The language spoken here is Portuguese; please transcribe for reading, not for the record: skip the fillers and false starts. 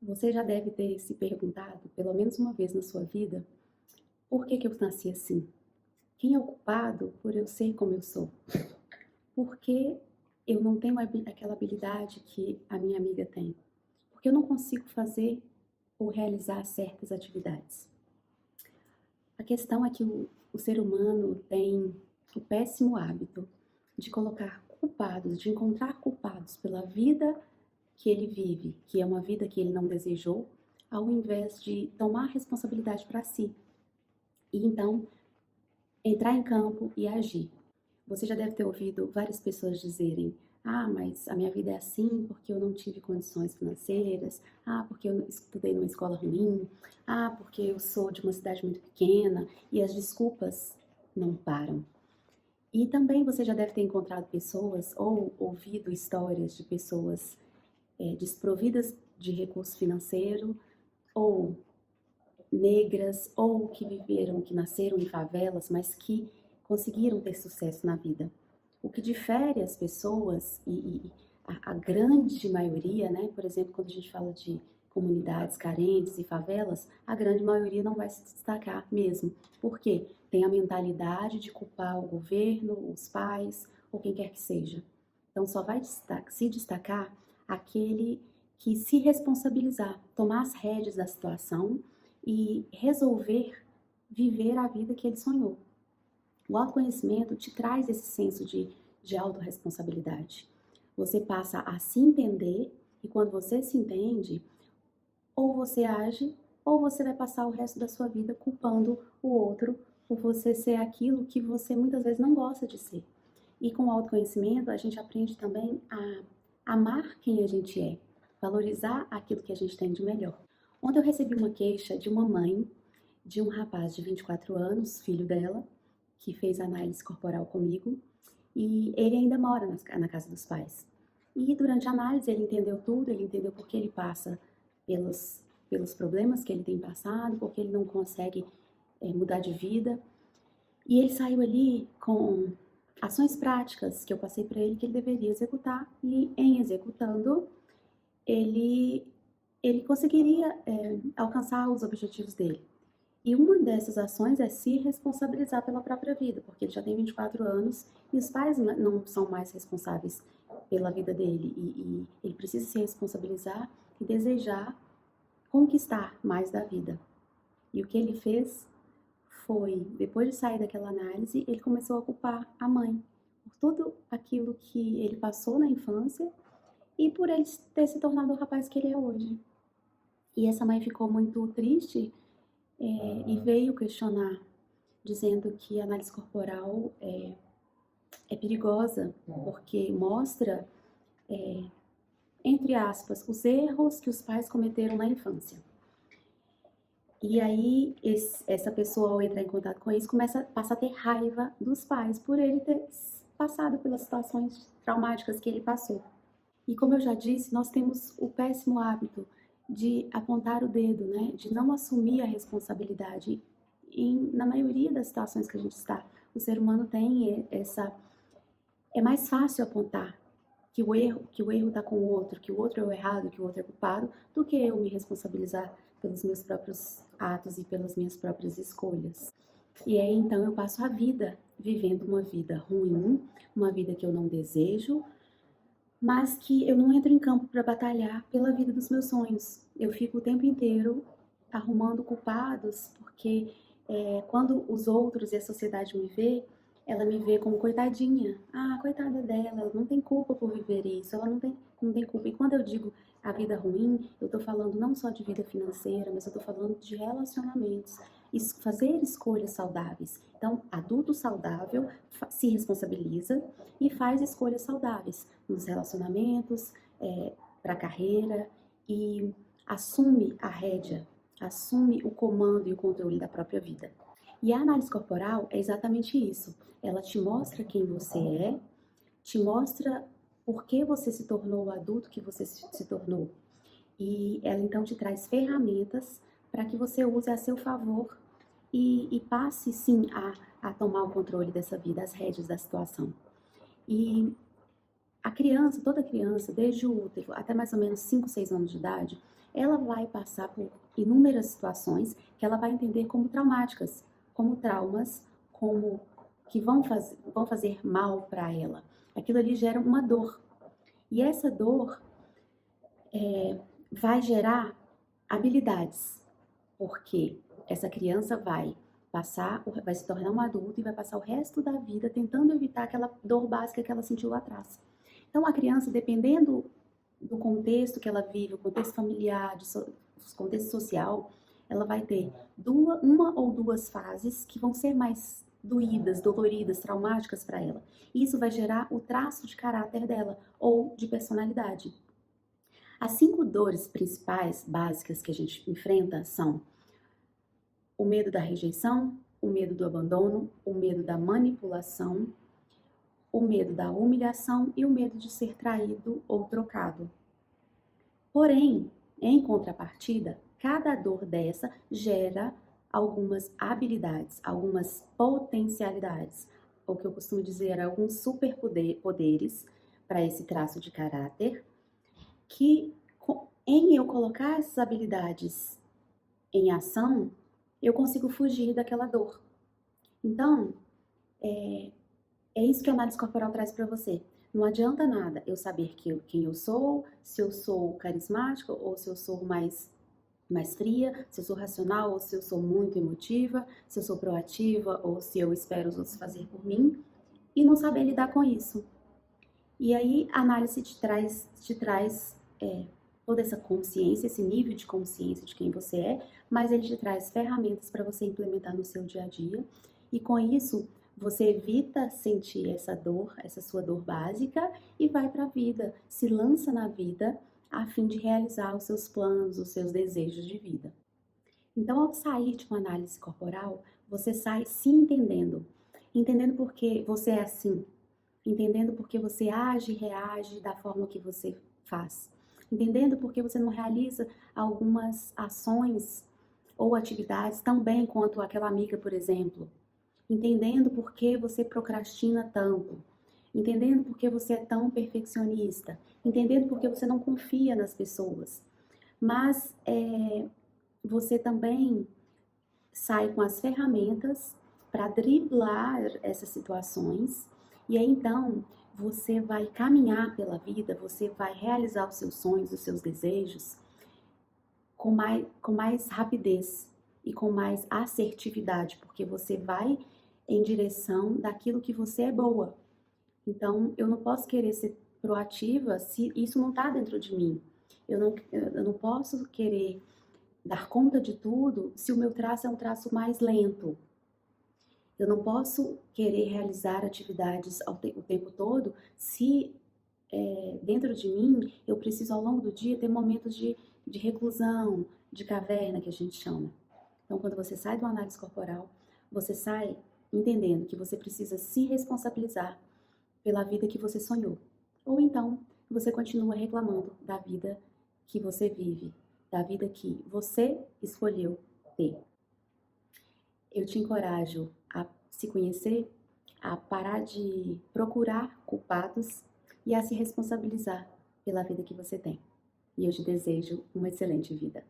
Você já deve ter se perguntado, pelo menos uma vez na sua vida, por que que eu nasci assim? Quem é o culpado por eu ser como eu sou? Por que eu não tenho aquela habilidade que a minha amiga tem? Por que eu não consigo fazer ou realizar certas atividades? A questão é que o ser humano tem o péssimo hábito de colocar culpados, de encontrar culpados pela vida que ele vive, que é uma vida que ele não desejou, ao invés de tomar responsabilidade para si e então entrar em campo e agir. Você já deve ter ouvido várias pessoas dizerem: ah, mas a minha vida é assim porque eu não tive condições financeiras, ah, porque eu estudei numa escola ruim, ah, porque eu sou de uma cidade muito pequena, e as desculpas não param. E também você já deve ter encontrado pessoas ou ouvido histórias de pessoas desprovidas de recurso financeiro, ou negras, ou que viveram, que nasceram em favelas, mas que conseguiram ter sucesso na vida. O que difere as pessoas e a grande maioria, né? Por exemplo, quando a gente fala de comunidades carentes e favelas, a grande maioria não vai se destacar mesmo. Por quê? Tem a mentalidade de culpar o governo, os pais ou quem quer que seja. Então só vai se destacar aquele que se responsabilizar, tomar as rédeas da situação e resolver viver a vida que ele sonhou. O autoconhecimento te traz esse senso de autorresponsabilidade. Você passa a se entender e quando você se entende, ou você age, ou você vai passar o resto da sua vida culpando o outro por você ser aquilo que você muitas vezes não gosta de ser. E com o autoconhecimento, a gente aprende também a amar quem a gente é, valorizar aquilo que a gente tem de melhor. Ontem eu recebi uma queixa de uma mãe de um rapaz de 24 anos, filho dela, que fez análise corporal comigo, e ele ainda mora na casa dos pais. E durante a análise ele entendeu tudo, ele entendeu por que ele passa pelos problemas que ele tem passado, porque ele não consegue mudar de vida. E ele saiu ali com ações práticas que eu passei para ele que ele deveria executar, e em executando, ele, ele conseguiria alcançar os objetivos dele. E uma dessas ações é se responsabilizar pela própria vida, porque ele já tem 24 anos e os pais não são mais responsáveis pela vida dele. E ele precisa se responsabilizar e desejar conquistar mais da vida. E o que ele fez foi, depois de sair daquela análise, ele começou a culpar a mãe por tudo aquilo que ele passou na infância e por ele ter se tornado o rapaz que ele é hoje. E essa mãe ficou muito triste e veio questionar, dizendo que a análise corporal é perigosa, porque mostra, entre aspas, os erros que os pais cometeram na infância. E aí, essa pessoa, ao entrar em contato com isso, passa a ter raiva dos pais por ele ter passado pelas situações traumáticas que ele passou. E como eu já disse, nós temos o péssimo hábito de apontar o dedo, né? De não assumir a responsabilidade. Na maioria das situações que a gente está, o ser humano tem essa... É mais fácil apontar que o erro está com o outro, que o outro é o errado, que o outro é culpado, do que eu me responsabilizar pelos meus próprios atos e pelas minhas próprias escolhas. E aí, então, eu passo a vida vivendo uma vida ruim, uma vida que eu não desejo, mas que eu não entro em campo para batalhar pela vida dos meus sonhos. Eu fico o tempo inteiro arrumando culpados, porque quando os outros e a sociedade me vê, ela me vê como coitadinha. Ah, coitada dela, ela não tem culpa por viver isso, ela não tem culpa. E quando eu digo a vida ruim, eu tô falando não só de vida financeira, mas eu tô falando de relacionamentos. Fazer escolhas saudáveis. Então, adulto saudável se responsabiliza e faz escolhas saudáveis nos relacionamentos, para a carreira, e assume a rédea, assume o comando e o controle da própria vida. E a análise corporal é exatamente isso. Ela te mostra quem você é, te mostra por que você se tornou o adulto que você se tornou. E ela então te traz ferramentas para que você use a seu favor e passe sim a tomar o controle dessa vida, as rédeas da situação. E a criança, toda criança, desde o útero até mais ou menos 5, 6 anos de idade, ela vai passar por inúmeras situações que ela vai entender como traumáticas, como traumas, como que vão fazer mal para ela. Aquilo ali gera uma dor. E essa dor vai gerar habilidades, porque essa criança vai se tornar um adulto e vai passar o resto da vida tentando evitar aquela dor básica que ela sentiu lá atrás. Então, a criança, dependendo do contexto que ela vive, o contexto familiar, o contexto social, ela vai ter uma ou duas fases que vão ser mais doídas, doloridas, traumáticas para ela. E isso vai gerar o traço de caráter dela ou de personalidade. As 5 dores principais, básicas que a gente enfrenta são o medo da rejeição, o medo do abandono, o medo da manipulação, o medo da humilhação e o medo de ser traído ou trocado. Porém, em contrapartida, cada dor dessa gera algumas habilidades, algumas potencialidades, ou que eu costumo dizer, alguns superpoderes para esse traço de caráter, que em eu colocar essas habilidades em ação, eu consigo fugir daquela dor. Então, é isso que a análise corporal traz para você. Não adianta nada eu saber quem eu sou, se eu sou carismática ou se eu sou mais fria, se eu sou racional ou se eu sou muito emotiva, se eu sou proativa ou se eu espero os outros fazer por mim, e não saber lidar com isso. E aí a análise te traz toda essa consciência, esse nível de consciência de quem você é, mas ele te traz ferramentas para você implementar no seu dia a dia. E com isso, você evita sentir essa dor, essa sua dor básica, e vai para a vida, se lança na vida a fim de realizar os seus planos, os seus desejos de vida. Então, ao sair de uma análise corporal, você sai se entendendo, entendendo por que você é assim, entendendo por que você age e reage da forma que você faz, entendendo por que você não realiza algumas ações ou atividades tão bem quanto aquela amiga, por exemplo, entendendo por que você procrastina tanto, entendendo por que você é tão perfeccionista, entendendo por que você não confia nas pessoas. Mas você também sai com as ferramentas para driblar essas situações, e aí então você vai caminhar pela vida, você vai realizar os seus sonhos, os seus desejos com mais rapidez e com mais assertividade, porque você vai em direção daquilo que você é boa. Então, eu não posso querer ser proativa se isso não está dentro de mim. Eu não posso querer dar conta de tudo se o meu traço é um traço mais lento. Eu não posso querer realizar atividades o tempo todo se dentro de mim eu preciso ao longo do dia ter momentos de reclusão, de caverna que a gente chama. Então, quando você sai de uma análise corporal, você sai entendendo que você precisa se responsabilizar pela vida que você sonhou. Ou então, você continua reclamando da vida que você vive, da vida que você escolheu ter. Eu te encorajo a se conhecer, a parar de procurar culpados e a se responsabilizar pela vida que você tem. E eu te desejo uma excelente vida.